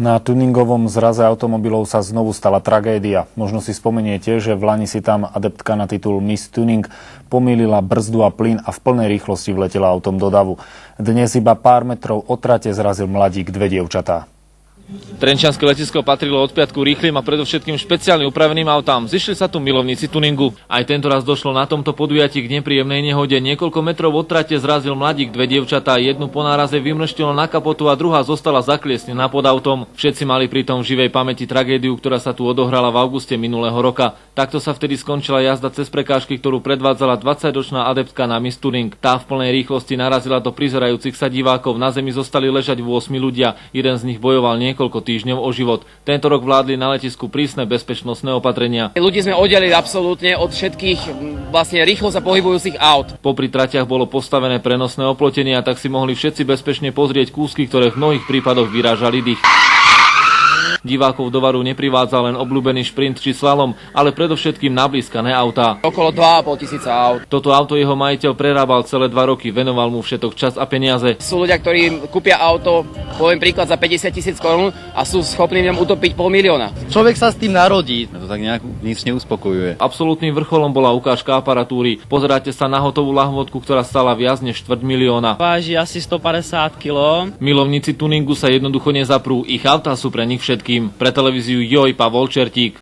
Na tuningovom zraze automobilov sa znovu stala tragédia. Možno si spomeniete, že v lani si tam adeptka na titul Miss Tuning pomýlila brzdu a plyn a v plnej rýchlosti vletela autom do davu. Dnes iba pár metrov od trate zrazil mladík dve dievčatá. Trenčianske letisko patrilo od piatku rýchlym a predovšetkým špeciálne upraveným autám. Zišli sa tu milovníci tuningu. Aj tento raz došlo na tomto podujatí k nepríjemnej nehode. Niekoľko metrov od trate zrazil mladík dve dievčatá. Jednu po náraze vymrštilo na kapotu a druhá zostala zakliesnená pod autom. Všetci mali pritom v živej pamäti tragédiu, ktorá sa tu odohrala v auguste minulého roka. Takto sa vtedy skončila jazda cez prekážky, ktorú predvádzala 20-ročná adeptka na Miss Tuning. Tá v plnej rýchlosti narazila do prizerajúcich sa divákov. Na zemi zostali ležať 8 ľudia. Jeden z nich bojoval niekoľko týždňov o život. Tento rok vládli na letisku prísne bezpečnostné opatrenia. Ľudí sme oddelili absolútne od všetkých vlastne rýchlo sa pohybujúcich aut. Popri tratiach bolo postavené prenosné oplotenie, a tak si mohli všetci bezpečne pozrieť kúsky, ktoré v mnohých prípadoch vyrážali dých. Divákov do varu neprivádza len obľúbený šprint či slalom, ale predovšetkým nablískané autá. Okolo 2,5 tisíca aut. Toto auto jeho majiteľ prerábal celé 2 roky, venoval mu všetok čas a peniaze. Sú ľudia, ktorí kúpia auto, poviem príklad, za 50 000 korún a sú schopní v ňom utopiť 500 000. Človek sa s tým narodí, to tak nejak nič neuspokojuje. Absolútnym vrcholom bola ukážka aparatúry. Pozeráte sa na hotovú lahvodku, ktorá stála viac než 250 000. Váži asi 150 kg. Milovníci tuningu sa jednoducho nezaprú, ich autá sú pre nich všetkým. Pre televíziu Joj Pavol Čertík.